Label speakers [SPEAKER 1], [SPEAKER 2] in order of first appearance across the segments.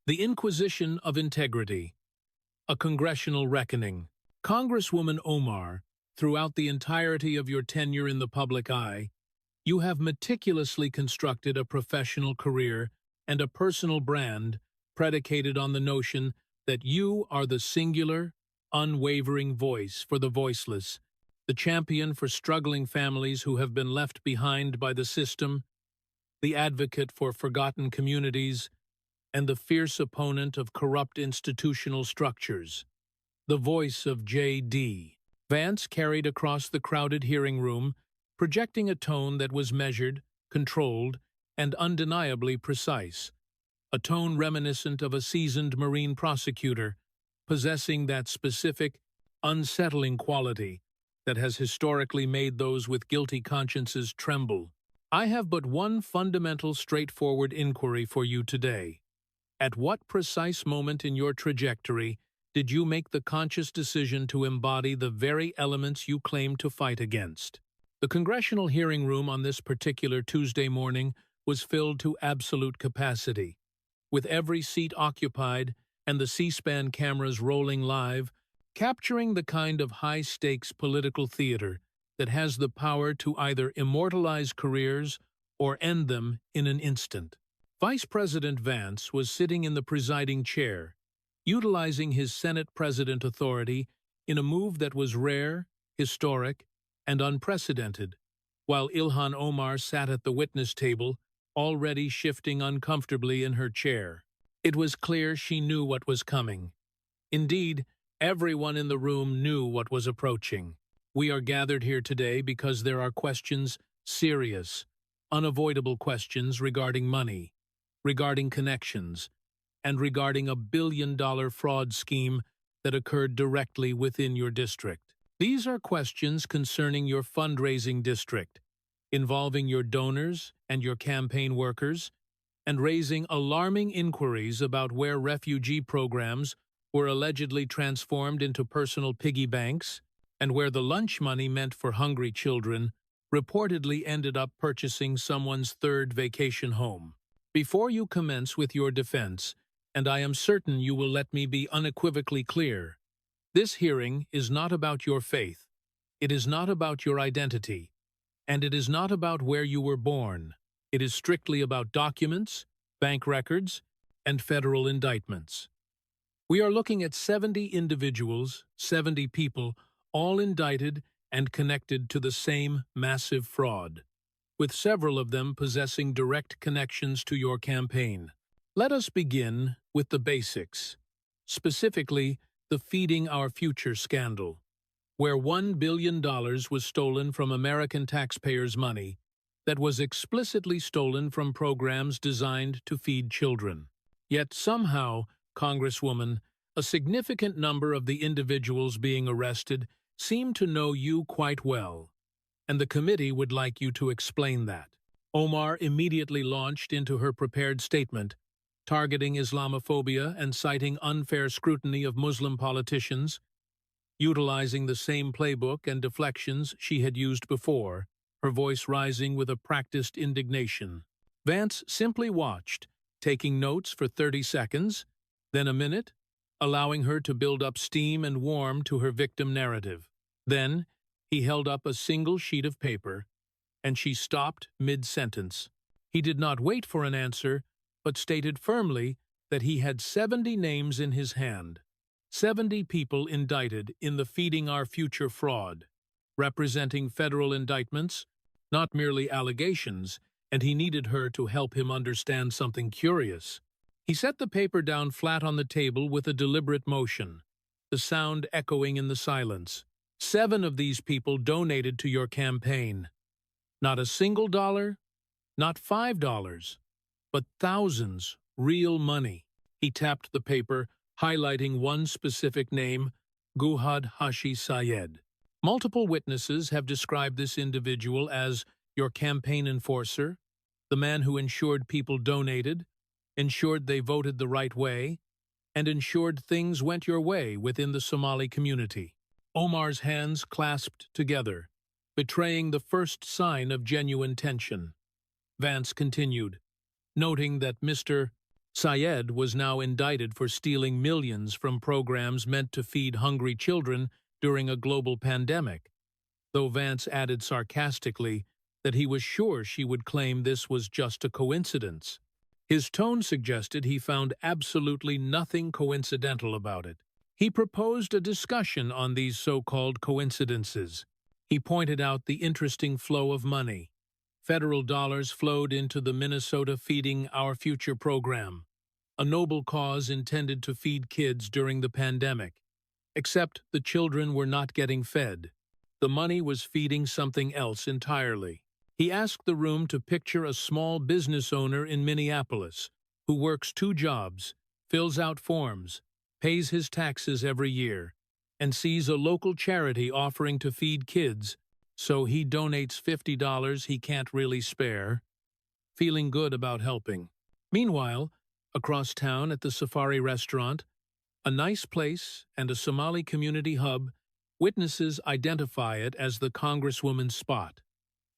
[SPEAKER 1] The Inquisition of Integrity, a Congressional Reckoning. Congresswoman Omar, throughout the entirety of your tenure in the public eye, you have meticulously constructed a professional career and a personal brand predicated on the notion that you are the singular, unwavering voice for the voiceless, the champion for struggling families who have been left behind by the system, the advocate for forgotten communities, and the fierce opponent of corrupt institutional structures. The voice of JD Vance carried across the crowded hearing room, projecting a tone that was measured, controlled, and undeniably precise, a tone reminiscent of a seasoned Marine prosecutor, possessing that specific, unsettling quality that has historically made those with guilty consciences tremble. I have but one fundamental, straightforward inquiry for you today. At what precise moment in your trajectory did you make the conscious decision to embody the very elements you claim to fight against? The congressional hearing room on this particular Tuesday morning was filled to absolute capacity. With every seat occupied and the C-SPAN cameras rolling live, capturing the kind of high-stakes political theater that has the power to either immortalize careers or end them in an instant. Vice President Vance was sitting in the presiding chair, utilizing his Senate President authority in a move that was rare, historic, and unprecedented, while Ilhan Omar sat at the witness table, already shifting uncomfortably in her chair. It was clear she knew what was coming. Indeed, everyone in the room knew what was approaching. We are gathered here today because there are questions, serious, unavoidable questions regarding money, regarding connections, and regarding a billion-dollar fraud scheme that occurred directly within your district. These are questions concerning your fundraising district, involving your donors and your campaign workers, and raising alarming inquiries about where refugee programs were allegedly transformed into personal piggy banks, and where the lunch money meant for hungry children reportedly ended up purchasing someone's third vacation home. Before you commence with your defense, and I am certain you will let me be unequivocally clear, this hearing is not about your faith, it is not about your identity, and it is not about where you were born. It is strictly about documents, bank records, and federal indictments. We are looking at 70 individuals, 70 people, all indicted and connected to the same massive fraud, with several of them possessing direct connections to your campaign. Let us begin with the basics, specifically the Feeding Our Future scandal, where $1 billion was stolen from American taxpayers' money that was explicitly stolen from programs designed to feed children. Yet somehow, Congresswoman, a significant number of the individuals being arrested seem to know you quite well, and the committee would like you to explain that. Omar immediately launched into her prepared statement, targeting Islamophobia and citing unfair scrutiny of Muslim politicians, utilizing the same playbook and deflections she had used before, her voice rising with a practiced indignation. Vance simply watched, taking notes for 30 seconds, then a minute, allowing her to build up steam and warm to her victim narrative. Then, he held up a single sheet of paper, and she stopped mid-sentence. He did not wait for an answer, but stated firmly that he had 70 names in his hand, 70 people indicted in the Feeding Our Future fraud, representing federal indictments, not merely allegations, and he needed her to help him understand something curious. He set the paper down flat on the table with a deliberate motion, the sound echoing in the silence. 7 of these people donated to your campaign. Not a single dollar, not $5, but thousands, real money. He tapped the paper, highlighting one specific name, Guhad Hashi Sayed. Multiple witnesses have described this individual as your campaign enforcer, the man who ensured people donated, ensured they voted the right way, and ensured things went your way within the Somali community. Omar's hands clasped together, betraying the first sign of genuine tension. Vance continued, noting that Mr. Syed was now indicted for stealing millions from programs meant to feed hungry children during a global pandemic, though Vance added sarcastically that he was sure she would claim this was just a coincidence. His tone suggested he found absolutely nothing coincidental about it. He proposed a discussion on these so-called coincidences. He pointed out the interesting flow of money. Federal dollars flowed into the Minnesota Feeding Our Future program, a noble cause intended to feed kids during the pandemic. Except the children were not getting fed. The money was feeding something else entirely. He asked the room to picture a small business owner in Minneapolis who works 2 jobs, fills out forms, pays his taxes every year, and sees a local charity offering to feed kids, so he donates $50 he can't really spare, feeling good about helping. Meanwhile, across town at the Safari restaurant, a nice place and a Somali community hub, witnesses identify it as the Congresswoman's spot,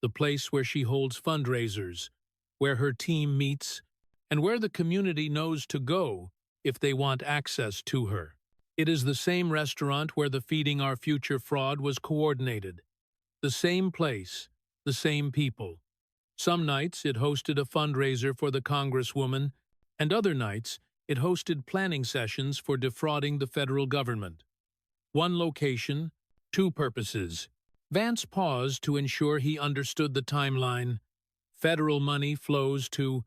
[SPEAKER 1] the place where she holds fundraisers, where her team meets, and where the community knows to go if they want access to her. It is the same restaurant where the Feeding Our Future fraud was coordinated. The same place, the same people. Some nights it hosted a fundraiser for the Congresswoman, and other nights it hosted planning sessions for defrauding the federal government. 1 location, 2 purposes. Vance paused to ensure he understood the timeline. Federal money flows to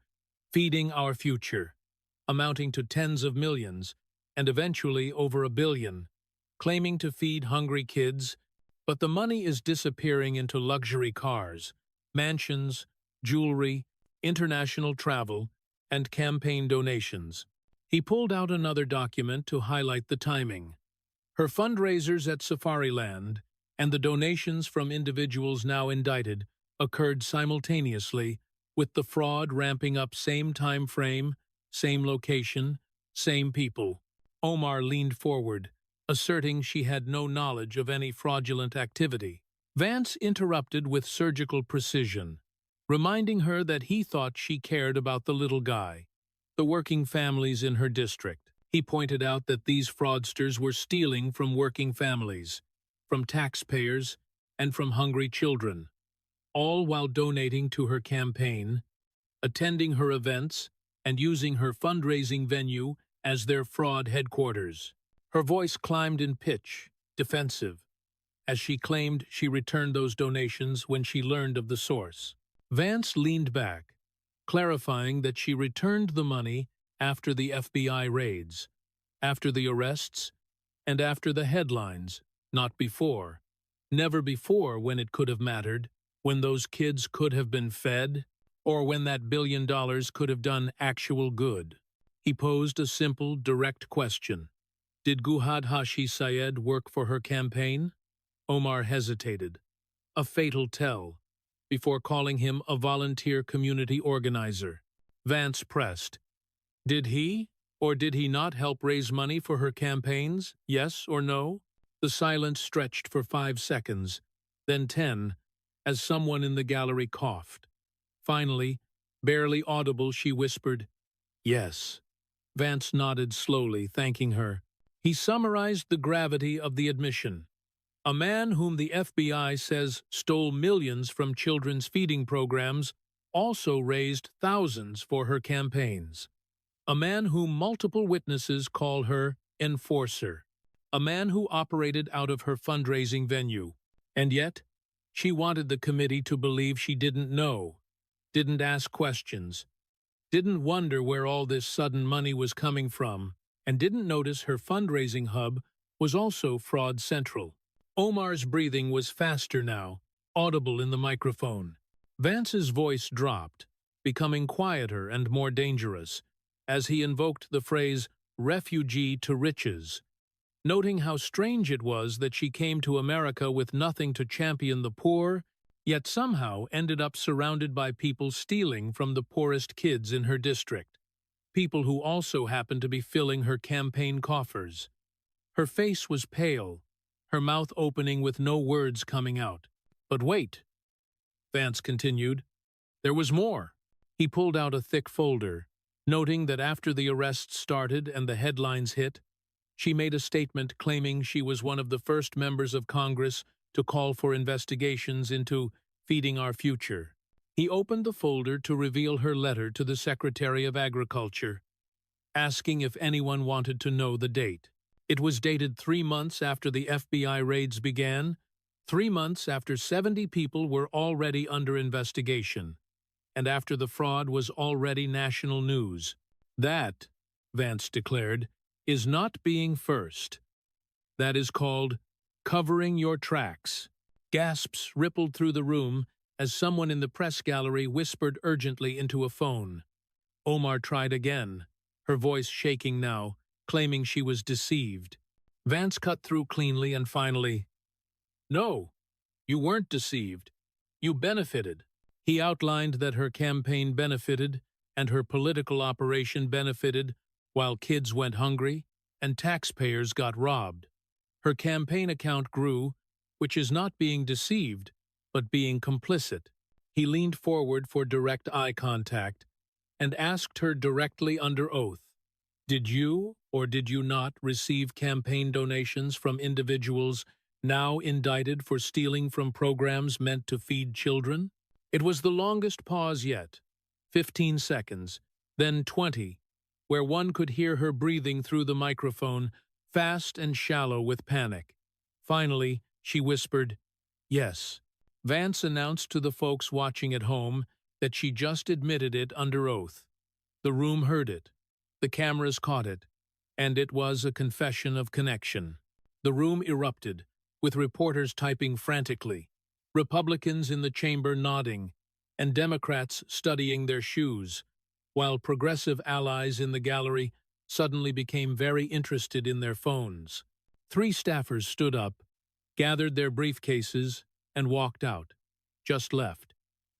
[SPEAKER 1] Feeding Our Future, amounting to tens of millions, and eventually over $1 billion, claiming to feed hungry kids, but the money is disappearing into luxury cars, mansions, jewelry, international travel, and campaign donations. He pulled out another document to highlight the timing. Her fundraisers at Safariland and the donations from individuals now indicted occurred simultaneously, with the fraud ramping up same time frame, same location, same people. Omar leaned forward, asserting she had no knowledge of any fraudulent activity. Vance interrupted with surgical precision, reminding her that he thought she cared about the little guy, the working families in her district. He pointed out that these fraudsters were stealing from working families, from taxpayers, and from hungry children, all while donating to her campaign, attending her events, and using her fundraising venue as their fraud headquarters. Her voice climbed in pitch, defensive, as she claimed she returned those donations when she learned of the source. Vance leaned back, clarifying that she returned the money after the FBI raids, after the arrests, and after the headlines, not before. Never before when it could have mattered, when those kids could have been fed, or when that $1 billion could have done actual good. He posed a simple, direct question. Did Guhad Hashi Syed work for her campaign? Omar hesitated, a fatal tell, before calling him a volunteer community organizer. Vance pressed. Did he, or did he not help raise money for her campaigns, yes or no? The silence stretched for 5 seconds, then 10, as someone in the gallery coughed. Finally, barely audible, she whispered, yes. Vance nodded slowly, thanking her. He summarized the gravity of the admission. A man whom the FBI says stole millions from children's feeding programs also raised thousands for her campaigns. A man whom multiple witnesses call her enforcer. A man who operated out of her fundraising venue. And yet, she wanted the committee to believe she didn't know, didn't ask questions, didn't wonder where all this sudden money was coming from, and didn't notice her fundraising hub was also fraud central. Omar's breathing was faster now, audible in the microphone. Vance's voice dropped, becoming quieter and more dangerous, as he invoked the phrase, refugee to riches, noting how strange it was that she came to America with nothing to champion the poor, yet somehow ended up surrounded by people stealing from the poorest kids in her district, people who also happened to be filling her campaign coffers. Her face was pale, her mouth opening with no words coming out. But wait, Vance continued. There was more. He pulled out a thick folder, Noting that after the arrests started and the headlines hit, she made a statement claiming she was one of the first members of Congress to call for investigations into feeding our future. He opened the folder to reveal her letter to the Secretary of Agriculture, asking if anyone wanted to know the date. It was dated 3 months after the FBI raids began, 3 months after 70 people were already under investigation, and after the fraud was already national news. That, Vance declared, is not being first. That is called covering your tracks. Gasps rippled through the room as someone in the press gallery whispered urgently into a phone. Omar tried again, her voice shaking now, claiming she was deceived. Vance cut through cleanly and finally, "No, you weren't deceived. You benefited." He outlined that her campaign benefited and her political operation benefited while kids went hungry and taxpayers got robbed. Her campaign account grew, which is not being deceived, but being complicit. He leaned forward for direct eye contact and asked her directly under oath, "Did you or did you not receive campaign donations from individuals now indicted for stealing from programs meant to feed children?" It was the longest pause yet, 15 seconds, then 20, where one could hear her breathing through the microphone, fast and shallow with panic. Finally, she whispered, "Yes." Vance announced to the folks watching at home that she just admitted it under oath. The room heard it. The cameras caught it. And it was a confession of connection. The room erupted, with reporters typing frantically, Republicans in the chamber nodding, and Democrats studying their shoes, while progressive allies in the gallery suddenly became very interested in their phones. 3 staffers stood up, gathered their briefcases, and walked out, just left.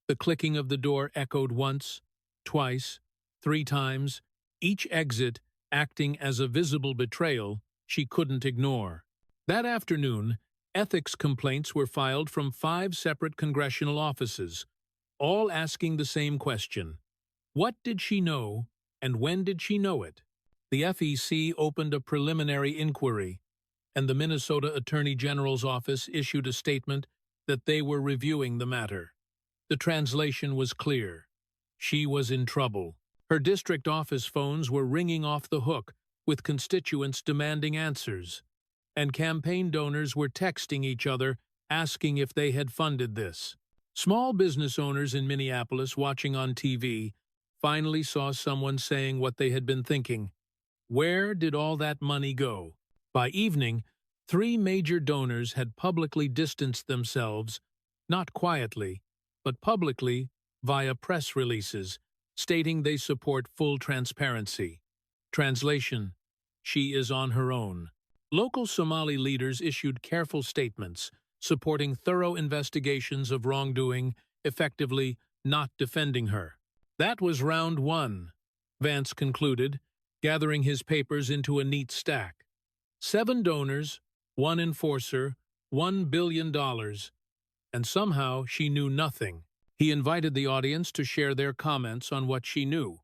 [SPEAKER 1] The clicking of the door echoed once, twice, 3 times, each exit acting as a visible betrayal she couldn't ignore. That afternoon, ethics complaints were filed from 5 separate congressional offices, all asking the same question. What did she know, and when did she know it? The FEC opened a preliminary inquiry, and the Minnesota Attorney General's office issued a statement that they were reviewing the matter. The translation was clear. She was in trouble. Her district office phones were ringing off the hook, with constituents demanding answers, and campaign donors were texting each other asking if they had funded this. Small business owners in Minneapolis watching on TV finally saw someone saying what they had been thinking. Where did all that money go? By evening, 3 major donors had publicly distanced themselves, not quietly, but publicly via press releases, stating they support full transparency. Translation: she is on her own. Local Somali leaders issued careful statements, supporting thorough investigations of wrongdoing, effectively not defending her. That was round 1, Vance concluded, gathering his papers into a neat stack. 7 donors, 1 enforcer, $1 billion, and somehow she knew nothing. He invited the audience to share their comments on what she knew,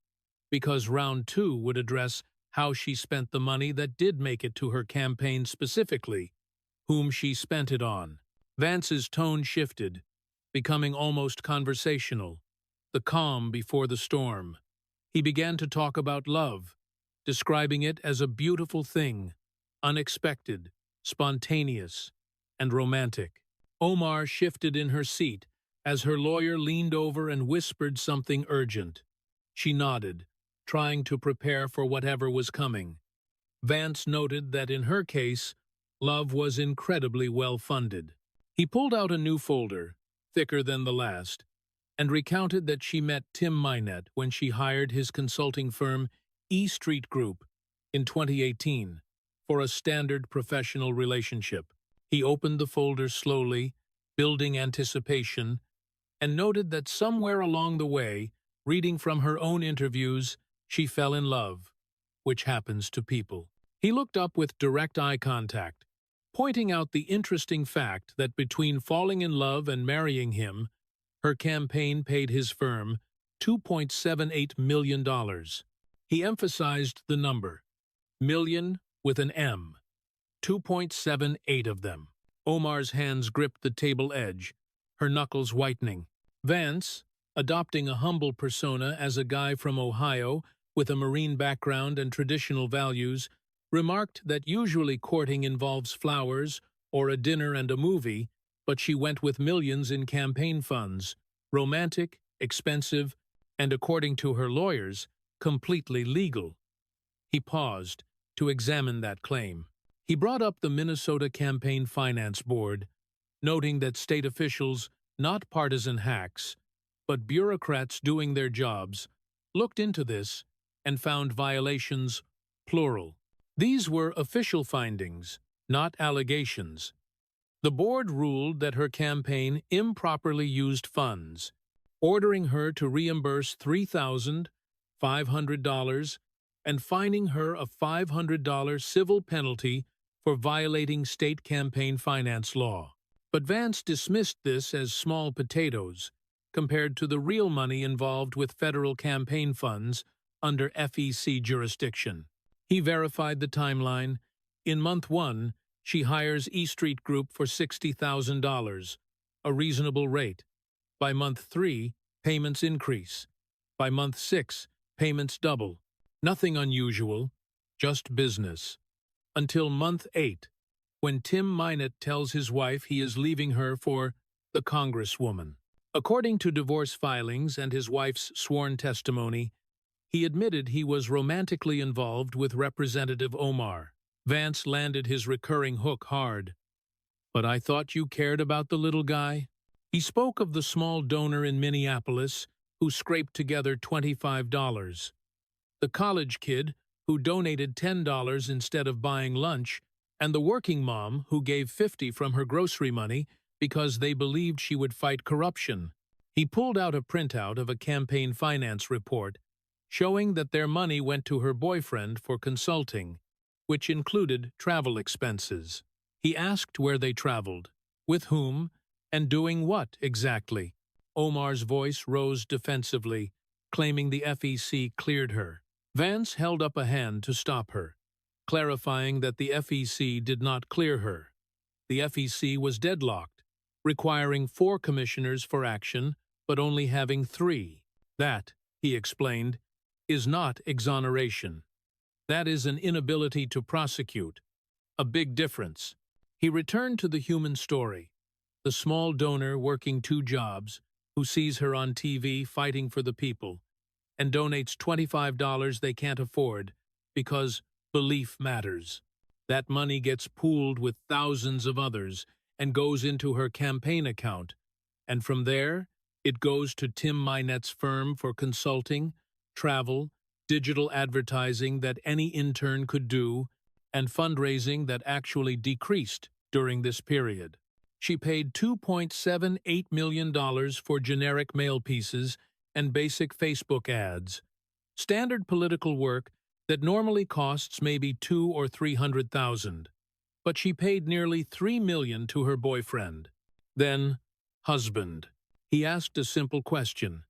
[SPEAKER 1] because round 2 would address how she spent the money that did make it to her campaign specifically, whom she spent it on. Vance's tone shifted, becoming almost conversational, the calm before the storm. He began to talk about love, describing it as a beautiful thing, unexpected, spontaneous, and romantic. Omar shifted in her seat as her lawyer leaned over and whispered something urgent. She nodded, trying to prepare for whatever was coming. Vance noted that in her case, love was incredibly well-funded. He pulled out a new folder, thicker than the last, and recounted that she met Tim Minette when she hired his consulting firm E Street Group in 2018 for a standard professional relationship. He opened the folder slowly, building anticipation, and noted that somewhere along the way, reading from her own interviews, she fell in love, which happens to people. He looked up with direct eye contact, pointing out the interesting fact that between falling in love and marrying him, her campaign paid his firm $2.78 million. He emphasized the number, million with an M, 2.78 of them. Omar's hands gripped the table edge, her knuckles whitening. Vance, adopting a humble persona as a guy from Ohio with a Marine background and traditional values, remarked that usually courting involves flowers or a dinner and a movie, but she went with millions in campaign funds, romantic, expensive, and according to her lawyers, completely legal. He paused to examine that claim. He brought up the Minnesota Campaign Finance Board, noting that state officials, not partisan hacks, but bureaucrats doing their jobs, looked into this and found violations, plural. These were official findings, not allegations. The board ruled that her campaign improperly used funds, ordering her to reimburse $3,500 and fining her a $500 civil penalty for violating state campaign finance law. But Vance dismissed this as small potatoes compared to the real money involved with federal campaign funds under FEC jurisdiction. He verified the timeline. In month 1, she hires E Street Group for $60,000, a reasonable rate. By month 3, payments increase. By month 6, payments double. Nothing unusual, just business. Until month 8, when Tim Minett tells his wife he is leaving her for the Congresswoman. According to divorce filings and his wife's sworn testimony, he admitted he was romantically involved with Representative Omar. Vance landed his recurring hook hard. "But I thought you cared about the little guy?" He spoke of the small donor in Minneapolis who scraped together $25. The college kid who donated $10 instead of buying lunch, and the working mom who gave $50 from her grocery money because they believed she would fight corruption. He pulled out a printout of a campaign finance report showing that their money went to her boyfriend for consulting, which included travel expenses. He asked where they traveled, with whom, and doing what exactly. Omar's voice rose defensively, claiming the FEC cleared her. Vance held up a hand to stop her, clarifying that the FEC did not clear her. The FEC was deadlocked, requiring 4 commissioners for action, but only having 3. That, he explained, is not exoneration. That is an inability to prosecute. A big difference. He returned to the human story, the small donor working 2 jobs, who sees her on TV fighting for the people, and donates $25 they can't afford because belief matters. That money gets pooled with thousands of others and goes into her campaign account, and from there, it goes to Tim Minett's firm for consulting, travel, digital advertising that any intern could do, and fundraising that actually decreased during this period. She paid $2.78 million for generic mail pieces and basic Facebook ads, standard political work that normally costs maybe $200,000 or $300,000. But she paid nearly $3 million to her boyfriend. Then, husband. He asked a simple question.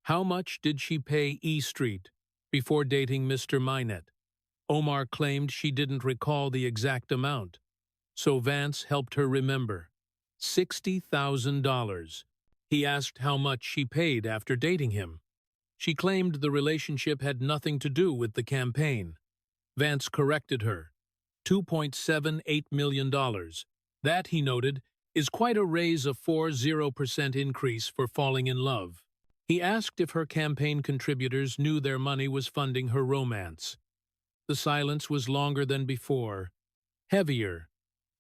[SPEAKER 1] How much did she pay E Street before dating Mr. Minett? Omar claimed she didn't recall the exact amount, so Vance helped her remember. $60,000. He asked how much she paid after dating him. She claimed the relationship had nothing to do with the campaign. Vance corrected her. $2.78 million. That, he noted, is quite a raise of 40% increase for falling in love. He asked if her campaign contributors knew their money was funding her romance. The silence was longer than before, heavier,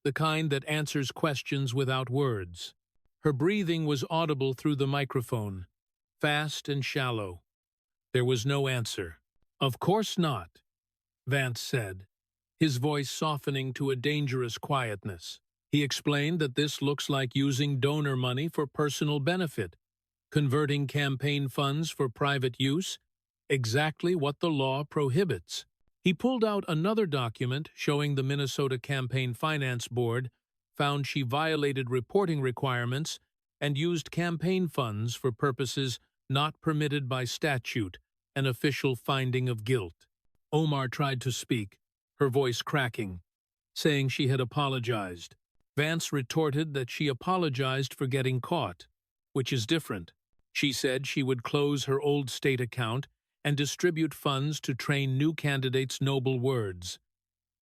[SPEAKER 1] the kind that answers questions without words. Her breathing was audible through the microphone, fast and shallow. There was no answer. "Of course not," Vance said, his voice softening to a dangerous quietness. He explained that this looks like using donor money for personal benefit, converting campaign funds for private use, exactly what the law prohibits. He pulled out another document showing the Minnesota Campaign Finance Board found she violated reporting requirements and used campaign funds for purposes not permitted by statute, an official finding of guilt. Omar tried to speak, her voice cracking, saying she had apologized. Vance retorted that she apologized for getting caught, which is different. She said she would close her old state account and distribute funds to train new candidates' noble words.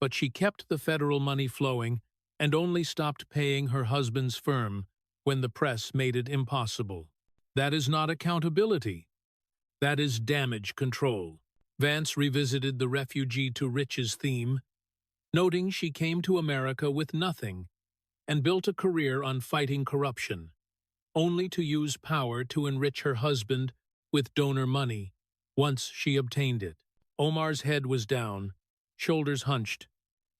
[SPEAKER 1] But she kept the federal money flowing and only stopped paying her husband's firm when the press made it impossible. That is not accountability. That is damage control. Vance revisited the refugee to riches theme, noting she came to America with nothing and built a career on fighting corruption, only to use power to enrich her husband with donor money once she obtained it. Omar's head was down, shoulders hunched,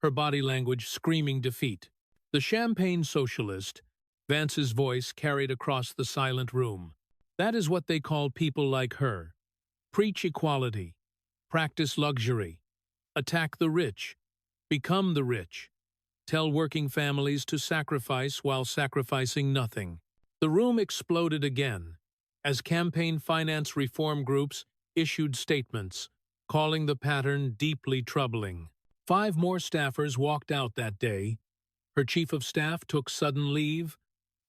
[SPEAKER 1] her body language screaming defeat. The champagne socialist, Vance's voice carried across the silent room. That is what they call people like her. Preach equality, practice luxury, attack the rich, become the rich, tell working families to sacrifice while sacrificing nothing. The room exploded again as campaign finance reform groups issued statements, calling the pattern deeply troubling. 5 more staffers walked out that day. Her chief of staff took sudden leave,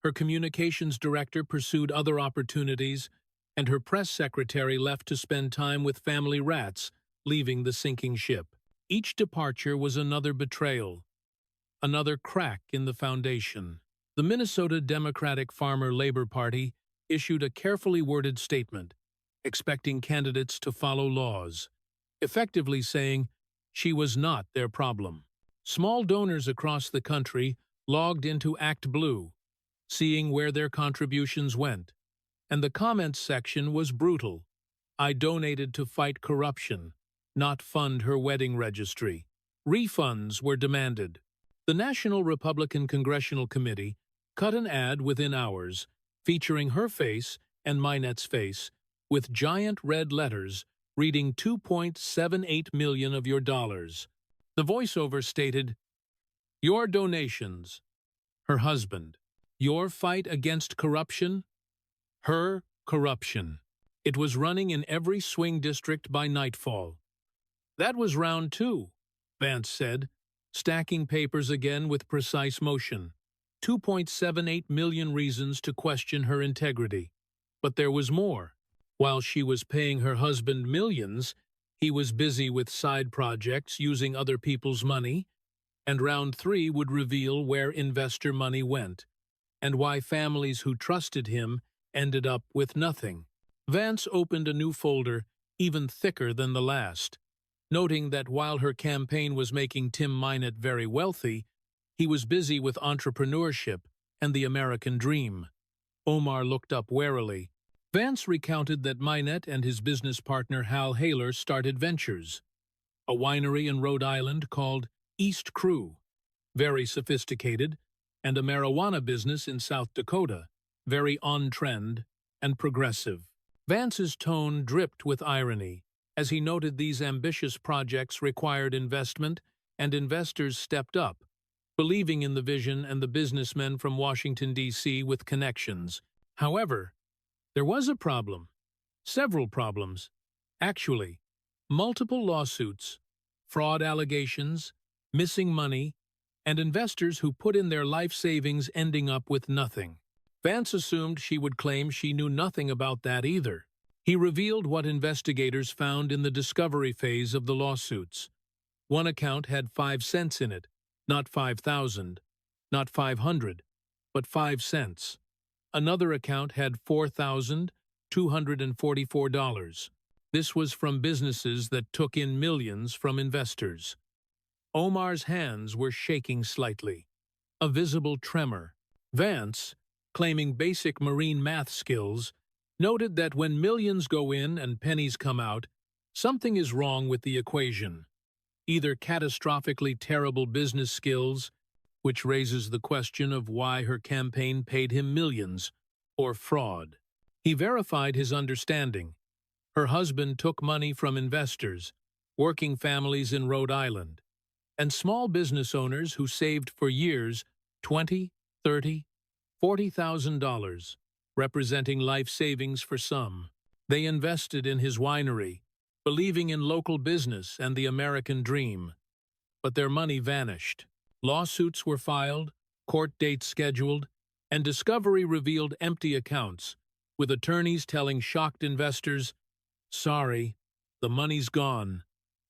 [SPEAKER 1] her communications director pursued other opportunities, and her press secretary left to spend time with family rats, leaving the sinking ship. Each departure was another betrayal, another crack in the foundation. The Minnesota Democratic Farmer Labor Party issued a carefully worded statement, expecting candidates to follow laws, effectively saying she was not their problem. Small donors across the country logged into Act Blue, seeing where their contributions went, and the comments section was brutal. I donated to fight corruption, not fund her wedding registry. Refunds were demanded. The National Republican Congressional Committee cut an ad within hours, featuring her face and Minette's face, with giant red letters reading $2.78 million of your dollars. The voiceover stated, "Your donations." Her husband. Your fight against corruption? Her corruption. It was running in every swing district by nightfall. That was round 2, Vance said, stacking papers again with precise motion. 2.78 million reasons to question her integrity. But there was more. While she was paying her husband millions, he was busy with side projects using other people's money, and round 3 would reveal where investor money went, and why families who trusted him ended up with nothing. Vance opened a new folder, even thicker than the last, noting that while her campaign was making Tim Minette very wealthy, he was busy with entrepreneurship and the American dream. Omar looked up warily. Vance recounted that Minette and his business partner Hal Haler started ventures, a winery in Rhode Island called East Crew, very sophisticated, and a marijuana business in South Dakota, very on-trend and progressive. Vance's tone dripped with irony as he noted these ambitious projects required investment, and investors stepped up, believing in the vision and the businessmen from Washington, D.C. with connections. However, there was a problem. Several problems. Actually, multiple lawsuits, fraud allegations, missing money, and investors who put in their life savings ending up with nothing. Vance assumed she would claim she knew nothing about that either. He revealed what investigators found in the discovery phase of the lawsuits. One account had 5 cents in it, not 5,000, not 500, but 5 cents. Another account had $4,244. This was from businesses that took in millions from investors. Omar's hands were shaking slightly, a visible tremor. Vance, claiming basic marine math skills, noted that when millions go in and pennies come out, something is wrong with the equation. Either catastrophically terrible business skills, which raises the question of why her campaign paid him millions, or fraud. He verified his understanding. Her husband took money from investors, working families in Rhode Island, and small business owners who saved for years $20, $30, $40,000, representing life savings for some. They invested in his winery, believing in local business and the American dream. But their money vanished. Lawsuits were filed, court dates scheduled, and discovery revealed empty accounts, with attorneys telling shocked investors, "Sorry, the money's gone.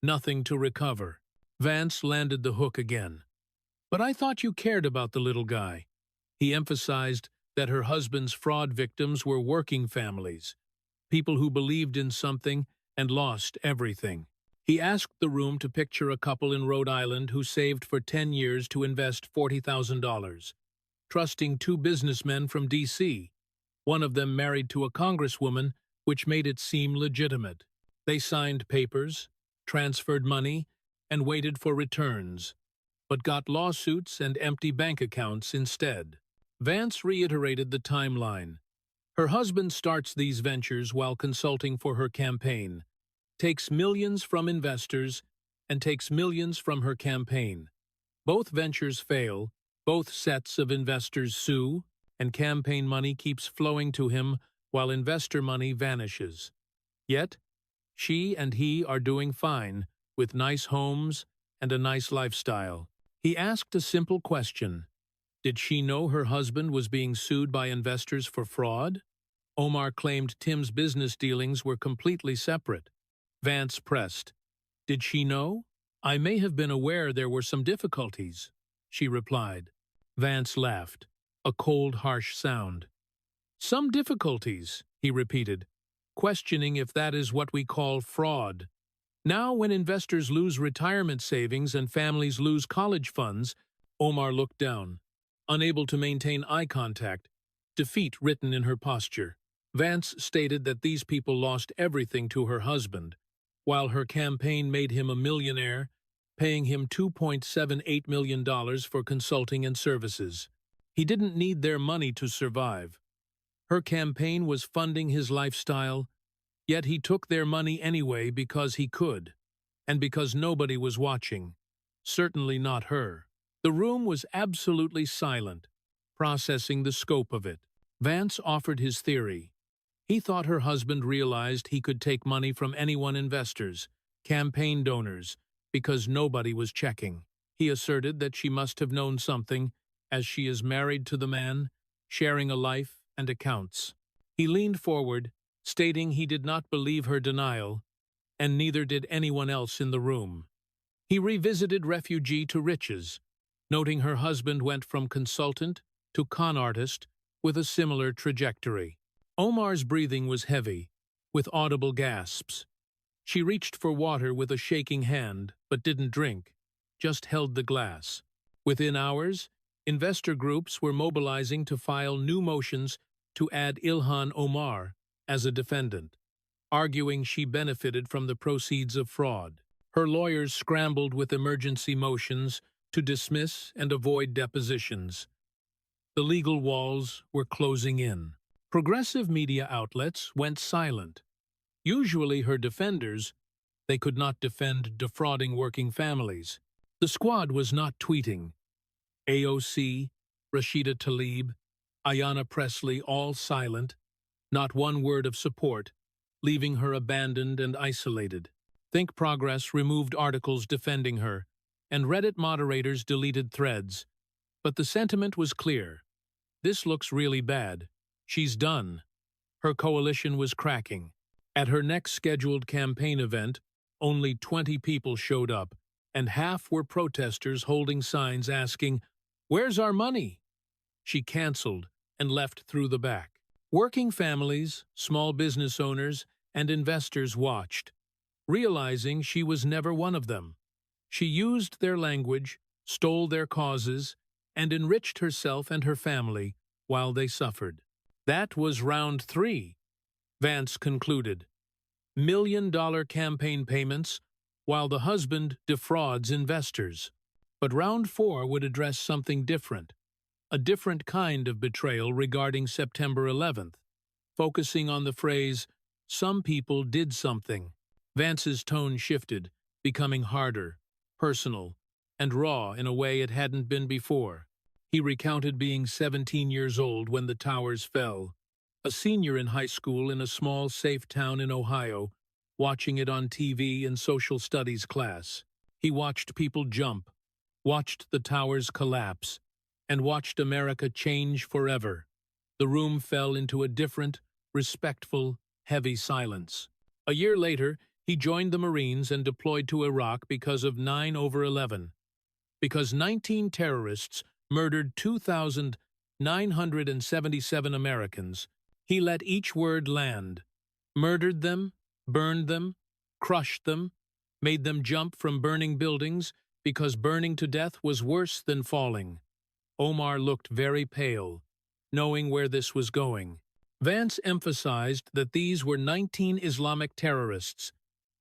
[SPEAKER 1] Nothing to recover." Vance landed the hook again. "But I thought you cared about the little guy." He emphasized that her husband's fraud victims were working families, people who believed in something and lost everything. He asked the room to picture a couple in Rhode Island who saved for 10 years to invest $40,000, trusting two businessmen from D.C., one of them married to a congresswoman, which made it seem legitimate. They signed papers, transferred money, and waited for returns, but got lawsuits and empty bank accounts instead. Vance reiterated the timeline. Her husband starts these ventures while consulting for her campaign, takes millions from investors, and takes millions from her campaign. Both ventures fail, both sets of investors sue, and campaign money keeps flowing to him while investor money vanishes. Yet, she and he are doing fine, with nice homes and a nice lifestyle. He asked a simple question. Did she know her husband was being sued by investors for fraud? Omar claimed Tim's business dealings were completely separate. Vance pressed. Did she know? "I may have been aware there were some difficulties," she replied. Vance laughed, a cold, harsh sound. "Some difficulties," he repeated, questioning if that is what we call fraud. Now, when investors lose retirement savings and families lose college funds, Omar looked down, unable to maintain eye contact, defeat written in her posture. Vance stated that these people lost everything to her husband, while her campaign made him a millionaire, paying him $2.78 million for consulting and services. He didn't need their money to survive. Her campaign was funding his lifestyle, yet he took their money anyway because he could, and because nobody was watching, certainly not her. The room was absolutely silent, processing the scope of it. Vance offered his theory. He thought her husband realized he could take money from anyone, investors, campaign donors, because nobody was checking. He asserted that she must have known something, as she is married to the man, sharing a life and accounts. He leaned forward, stating he did not believe her denial, and neither did anyone else in the room. He revisited refugee to riches, noting her husband went from consultant to con artist with a similar trajectory. Omar's breathing was heavy, with audible gasps. She reached for water with a shaking hand, but didn't drink, just held the glass. Within hours, investor groups were mobilizing to file new motions to add Ilhan Omar as a defendant, arguing she benefited from the proceeds of fraud. Her lawyers scrambled with emergency motions to dismiss and avoid depositions. The legal walls were closing in. Progressive media outlets went silent. Usually her defenders, they could not defend defrauding working families. The squad was not tweeting. AOC, Rashida Tlaib, Ayanna Pressley all silent, not one word of support, leaving her abandoned and isolated. Think Progress removed articles defending her, and Reddit moderators deleted threads. But the sentiment was clear. This looks really bad. She's done. Her coalition was cracking. At her next scheduled campaign event, only 20 people showed up, and half were protesters holding signs asking, "Where's our money?" She canceled and left through the back. Working families, small business owners, and investors watched, realizing she was never one of them. She used their language, stole their causes, and enriched herself and her family while they suffered. That was round 3, Vance concluded. $1 million campaign payments, while the husband defrauds investors. But round 4 would address something different, a different kind of betrayal regarding September 11th, focusing on the phrase, "Some people did something." Vance's tone shifted, becoming harder, personal, and raw in a way it hadn't been before. He recounted being 17 years old when the towers fell, a senior in high school in a small, safe town in Ohio, watching it on TV in social studies class. He watched people jump, watched the towers collapse, and watched America change forever. The room fell into a different, respectful, heavy silence. A year later, he joined the Marines and deployed to Iraq because of 9/11. Because 19 terrorists murdered 2,977 Americans, he let each word land. Murdered them, burned them, crushed them, made them jump from burning buildings because burning to death was worse than falling. Omar looked very pale, knowing where this was going. Vance emphasized that these were 19 Islamic terrorists,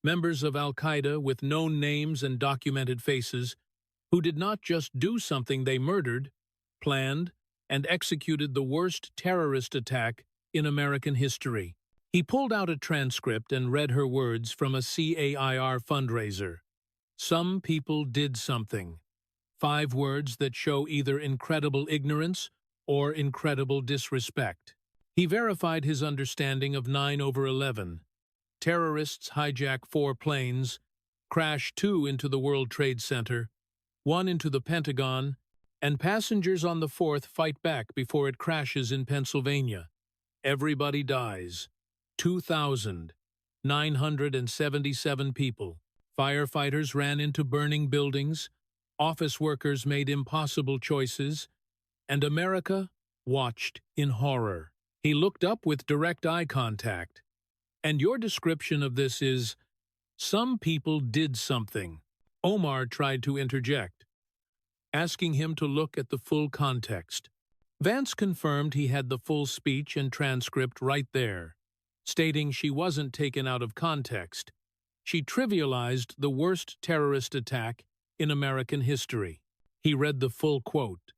[SPEAKER 1] members of Al-Qaeda with known names and documented faces, who did not just do something, they murdered, planned, and executed the worst terrorist attack in American history. He pulled out a transcript and read her words from a CAIR fundraiser. Some people did something. 5 words that show either incredible ignorance or incredible disrespect. He verified his understanding of 9/11. Terrorists hijack 4 planes, crash 2 into the World Trade Center, 1 into the Pentagon, and passengers on the 4th fight back before it crashes in Pennsylvania. Everybody dies. 2,977 people. Firefighters ran into burning buildings, office workers made impossible choices, and America watched in horror. He looked up with direct eye contact. And your description of this is, some people did something. Omar tried to interject, asking him to look at the full context. Vance confirmed he had the full speech and transcript right there, stating she wasn't taken out of context. She trivialized the worst terrorist attack in American history. He read the full quote.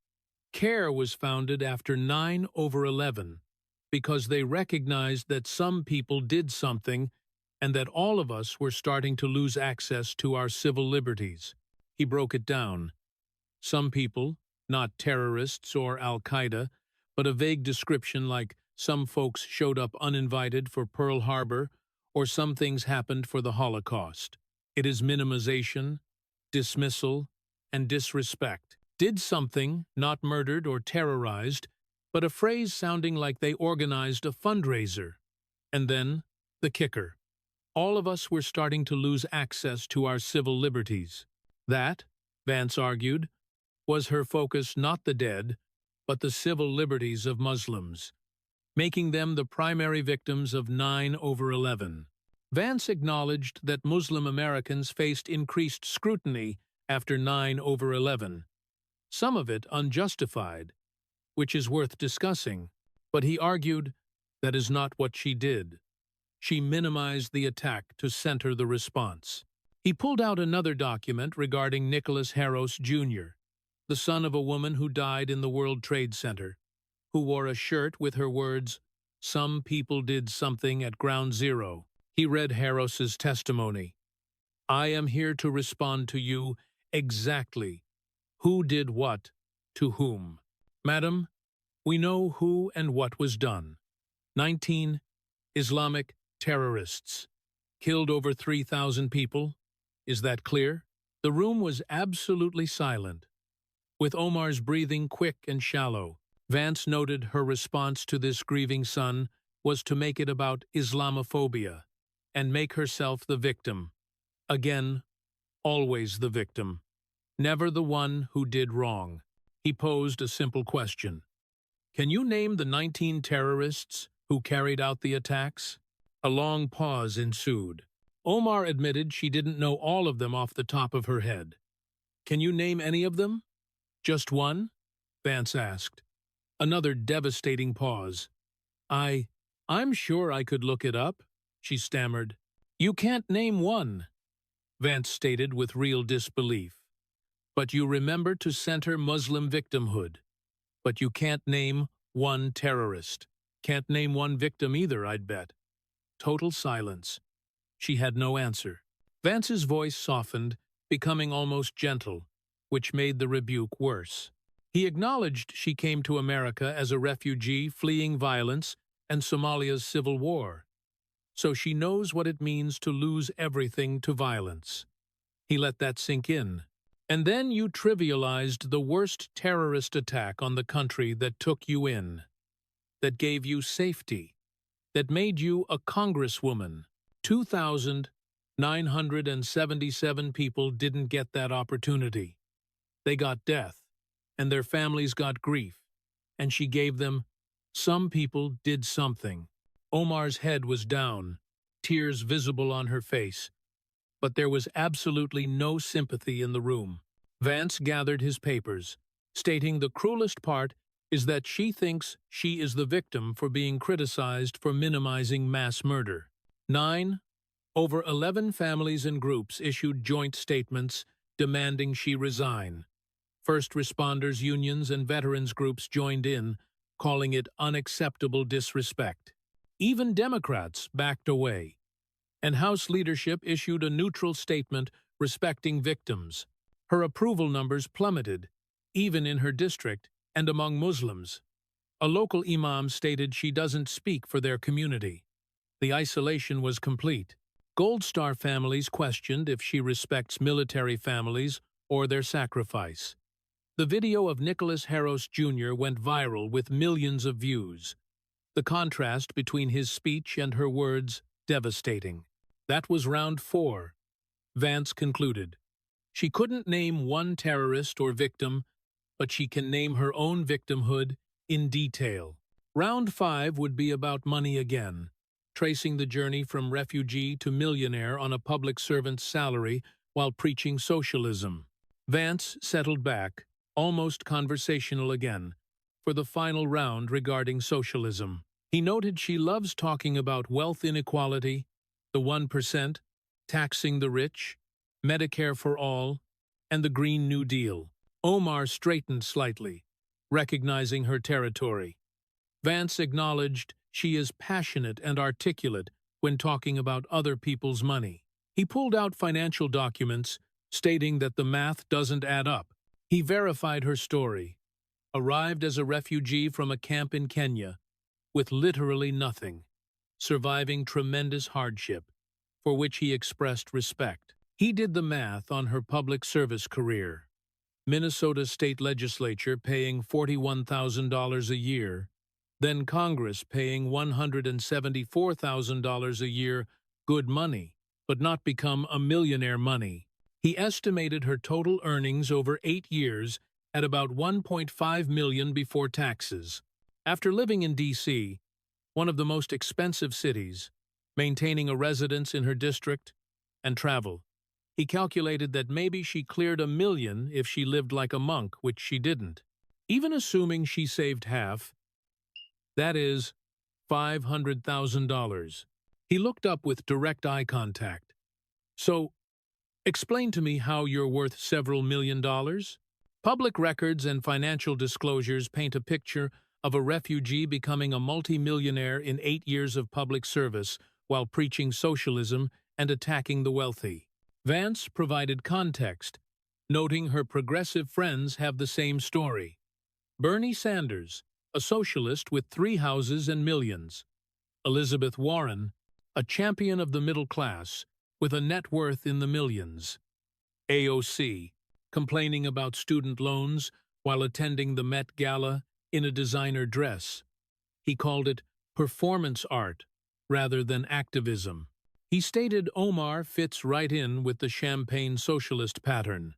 [SPEAKER 1] CARE was founded after 9/11 because they recognized that some people did something and that all of us were starting to lose access to our civil liberties. He broke it down. Some people, not terrorists or Al-Qaeda, but a vague description like some folks showed up uninvited for Pearl Harbor or some things happened for the Holocaust. It is minimization, dismissal, and disrespect. Did something, not murdered or terrorized, but a phrase sounding like they organized a fundraiser. And then, the kicker. All of us were starting to lose access to our civil liberties. That, Vance argued, was her focus, not the dead, but the civil liberties of Muslims, making them the primary victims of 9/11. Vance acknowledged that Muslim Americans faced increased scrutiny after 9/11, some of it unjustified, which is worth discussing, but he argued that is not what she did. She minimized the attack to center the response. He pulled out another document regarding Nicholas Harros, Jr., the son of a woman who died in the World Trade Center, who wore a shirt with her words, "Some people did something at Ground Zero." He read Harros's testimony. "I am here to respond to you exactly. Who did what to whom? Madam, we know who and what was done. 19 Islamic terrorists killed over 3,000 people. Is that clear?" The room was absolutely silent, with Omar's breathing quick and shallow. Vance noted her response to this grieving son was to make it about Islamophobia and make herself the victim. Again, always the victim, never the one who did wrong. He posed a simple question. Can you name the 19 terrorists who carried out the attacks? A long pause ensued. Omar admitted she didn't know all of them off the top of her head. Can you name any of them? Just one? Vance asked. Another devastating pause. I'm sure I could look it up, she stammered. You can't name one, Vance stated with real disbelief. But you remember to center Muslim victimhood. But you can't name one terrorist. Can't name one victim either, I'd bet. Total silence. She had no answer. Vance's voice softened, becoming almost gentle, which made the rebuke worse. He acknowledged she came to America as a refugee fleeing violence and Somalia's civil war. so she knows what it means to lose everything to violence. He let that sink in. And then you trivialized the worst terrorist attack on the country that took you in, that gave you safety, that made you a congresswoman. 2,977 people didn't get that opportunity. They got death, and their families got grief, and she gave them. Some people did something. Omar's head was down, tears visible on her face, but there was absolutely no sympathy in the room. Vance gathered his papers, stating the cruelest part is that she thinks she is the victim for being criticized for minimizing mass murder. 9. Over 11 families and groups issued joint statements demanding she resign. First responders unions and veterans groups joined in, calling it unacceptable disrespect. Even Democrats backed away, and House leadership issued a neutral statement respecting victims. Her approval numbers plummeted, even in her district and among Muslims. A local imam stated she doesn't speak for their community. The isolation was complete. Gold Star families questioned if she respects military families or their sacrifice. The video of Nicholas Harros Jr. went viral with millions of views. The contrast between his speech and her words, devastating. That was round 4. Vance concluded. She couldn't name one terrorist or victim, but she can name her own victimhood in detail. Round 5 would be about money again, tracing the journey from refugee to millionaire on a public servant's salary while preaching socialism. Vance settled back, almost conversational again, for the final round regarding socialism. He noted she loves talking about wealth inequality, the 1%, taxing the rich, Medicare for all, and the Green New Deal. Omar straightened slightly, recognizing her territory. Vance acknowledged she is passionate and articulate when talking about other people's money. He pulled out financial documents, stating that the math doesn't add up. He verified her story. Arrived as a refugee from a camp in Kenya, with literally nothing, surviving tremendous hardship, for which he expressed respect. He did the math on her public service career. Minnesota state legislature paying $41,000 a year, then Congress paying $174,000 a year, good money, but not become a millionaire money. He estimated her total earnings over 8 years at about $1.5 million before taxes. After living in D.C., one of the most expensive cities, maintaining a residence in her district, and travel, he calculated that maybe she cleared $1 million if she lived like a monk, which she didn't. Even assuming she saved half, that is, $500,000. He looked up with direct eye contact. So, explain to me how you're worth several $1 million? Public records and financial disclosures paint a picture of a refugee becoming a multimillionaire in 8 years of public service while preaching socialism and attacking the wealthy. Vance provided context, noting her progressive friends have the same story. Bernie Sanders, a socialist with 3 houses and millions. Elizabeth Warren, a champion of the middle class, with a net worth in the millions. AOC, complaining about student loans while attending the Met Gala in a designer dress. He called it performance art rather than activism. He stated Omar fits right in with the champagne socialist pattern.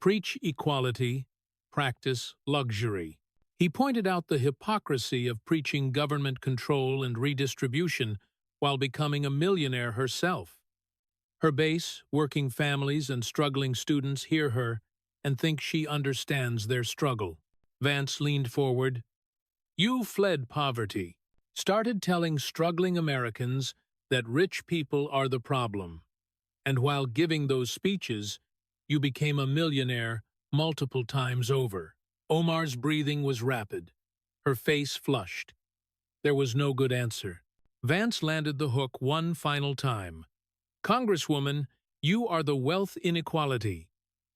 [SPEAKER 1] Preach equality, practice luxury. He pointed out the hypocrisy of preaching government control and redistribution while becoming a millionaire herself. Her base, working families and struggling students hear her and think she understands their struggle. Vance leaned forward. You fled poverty, started telling struggling Americans that rich people are the problem. And while giving those speeches, you became a millionaire multiple times over. Omar's breathing was rapid. Her face flushed. There was no good answer. Vance landed the hook one final time. Congresswoman, you are the wealth inequality.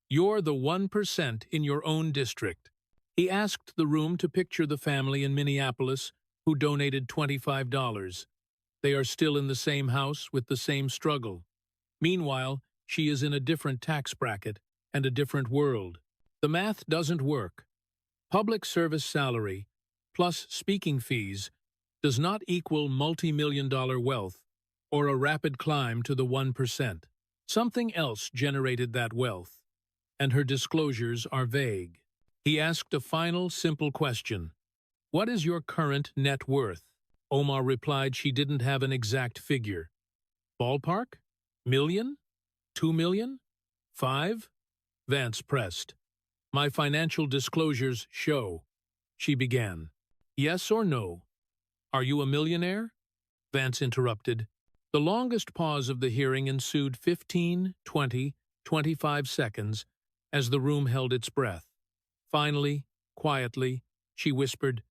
[SPEAKER 1] You're the 1% in your own district. He asked the room to picture the family in Minneapolis who donated $25. They are still in the same house with the same struggle. Meanwhile, she is in a different tax bracket and a different world. The math doesn't work. Public service salary, plus speaking fees, does not equal multi-million-dollar wealth or a rapid climb to the 1%. Something else generated that wealth, and her disclosures are vague. He asked a final, simple question. What is your current net worth? Omar replied she didn't have an exact figure. Ballpark? Million? 2 million? 5? Vance pressed. My financial disclosures show. She began. Yes or no? Are you a millionaire? Vance interrupted. The longest pause of the hearing ensued 15, 20, 25 seconds as the room held its breath. Finally, quietly, she whispered,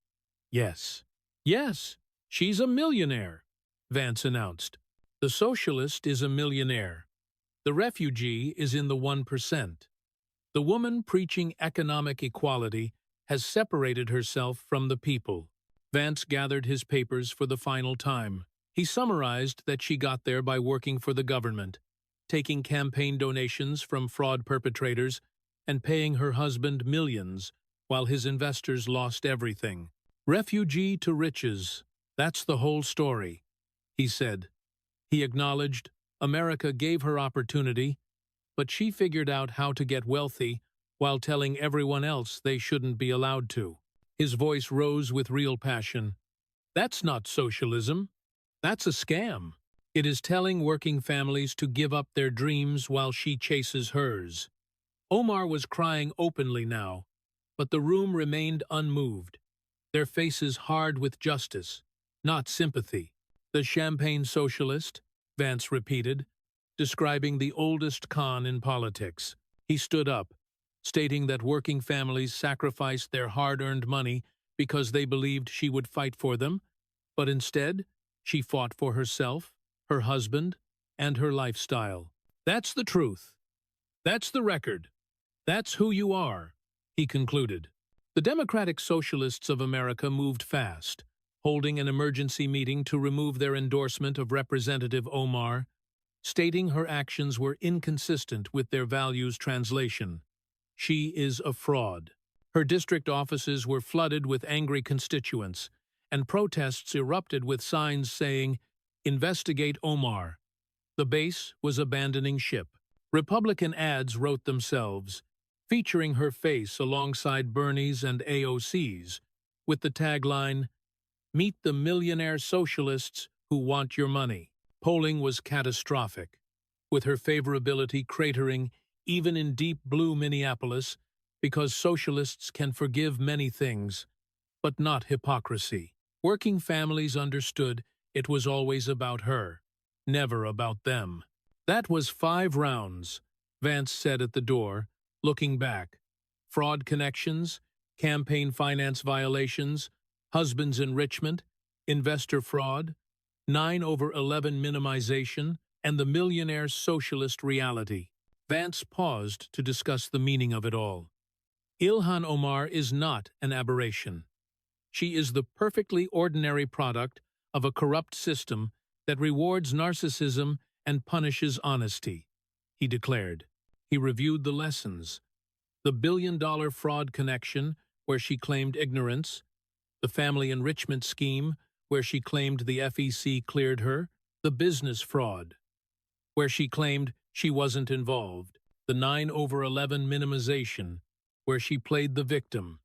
[SPEAKER 1] Yes. Yes, she's a millionaire, Vance announced. The socialist is a millionaire. The refugee is in the 1%. The woman preaching economic equality has separated herself from the people. Vance gathered his papers for the final time. He summarized that she got there by working for the government, taking campaign donations from fraud perpetrators, and paying her husband millions while his investors lost everything. Refugee to riches, that's the whole story, he said. He acknowledged America gave her opportunity, but she figured out how to get wealthy while telling everyone else they shouldn't be allowed to. His voice rose with real passion. That's not socialism. That's a scam. It is telling working families to give up their dreams while she chases hers. Omar was crying openly now, but the room remained unmoved, their faces hard with justice, not sympathy. The champagne socialist, Vance repeated, describing the oldest con in politics. He stood up, stating that working families sacrificed their hard-earned money because they believed she would fight for them, but instead, she fought for herself, her husband, and her lifestyle. That's the truth. That's the record. That's who you are, he concluded. The Democratic Socialists of America moved fast, holding an emergency meeting to remove their endorsement of Representative Omar, stating her actions were inconsistent with their values translation. She is a fraud. Her district offices were flooded with angry constituents, and protests erupted with signs saying, "Investigate Omar." The base was abandoning ship. Republican ads wrote themselves, featuring her face alongside Bernie's and AOC's, with the tagline, "Meet the millionaire socialists who want your money." Polling was catastrophic, with her favorability cratering even in deep blue Minneapolis, because socialists can forgive many things, but not hypocrisy. Working families understood it was always about her, never about them. That was 5 rounds, Vance said at the door, looking back. Fraud connections, campaign finance violations, husband's enrichment, investor fraud, 9/11 minimization, and the millionaire socialist reality. Vance paused to discuss the meaning of it all. Ilhan Omar is not an aberration. She is the perfectly ordinary product of a corrupt system that rewards narcissism and punishes honesty, he declared. He reviewed the lessons. The billion-dollar fraud connection, where she claimed ignorance, the family enrichment scheme, where she claimed the FEC cleared her, the business fraud, where she claimed she wasn't involved, the 9/11 minimization, where she played the victim,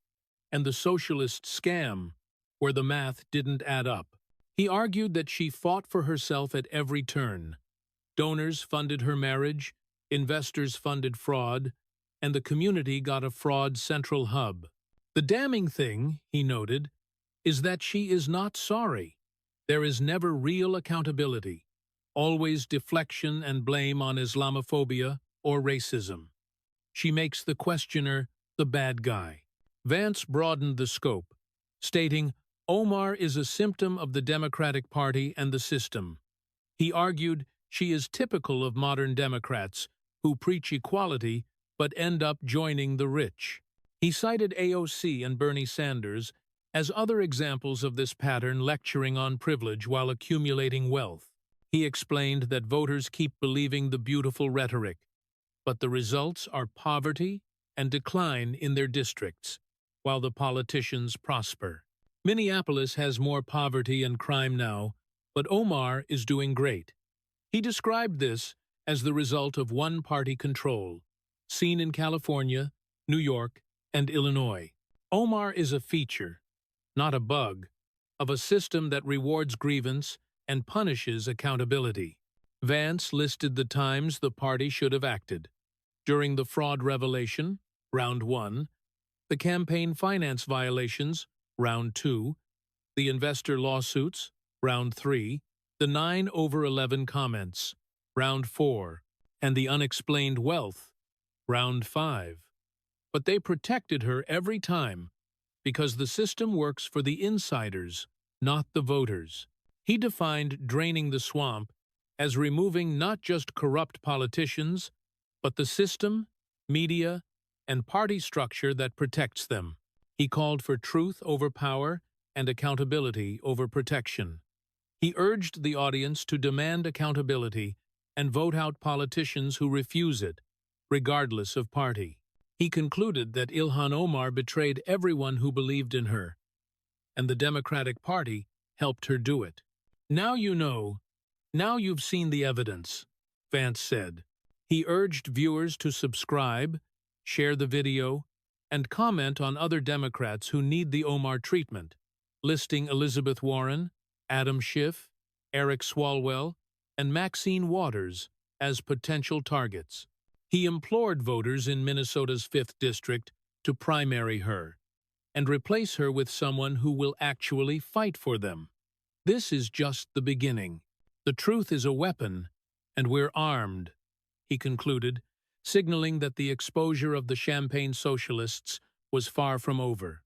[SPEAKER 1] and the socialist scam, where the math didn't add up. He argued that she fought for herself at every turn. Donors funded her marriage, investors funded fraud, and the community got a fraud central hub. The damning thing, he noted, is that she is not sorry. There is never real accountability, always deflection and blame on Islamophobia or racism. She makes the questioner the bad guy. Vance broadened the scope, stating, Omar is a symptom of the Democratic Party and the system. He argued she is typical of modern Democrats who preach equality but end up joining the rich. He cited AOC and Bernie Sanders as other examples of this pattern lecturing on privilege while accumulating wealth. He explained that voters keep believing the beautiful rhetoric, but the results are poverty and decline in their districts, while the politicians prosper. Minneapolis has more poverty and crime now, but Omar is doing great. He described this as the result of one-party control, seen in California, New York, and Illinois. Omar is a feature, not a bug, of a system that rewards grievance and punishes accountability. Vance listed the times the party should have acted. During the fraud revelation, Round 1, the campaign finance violations, Round 2, the investor lawsuits, Round 3, the 9/11 comments, Round 4, and the unexplained wealth, Round 5. But they protected her every time because the system works for the insiders, not the voters. He defined draining the swamp as removing not just corrupt politicians, but the system, media, and party structure that protects them. He called for truth over power and accountability over protection. He urged the audience to demand accountability and vote out politicians who refuse it, regardless of party. He concluded that Ilhan Omar betrayed everyone who believed in her, and the Democratic Party helped her do it. Now you know. Now you've seen the evidence, Vance said. He urged viewers to subscribe, share the video, and comment on other Democrats who need the Omar treatment, listing Elizabeth Warren, Adam Schiff, Eric Swalwell, and Maxine Waters as potential targets. He implored voters in Minnesota's 5th District to primary her and replace her with someone who will actually fight for them. This is just the beginning. The truth is a weapon, and we're armed, he concluded, signaling that the exposure of the Champagne socialists was far from over.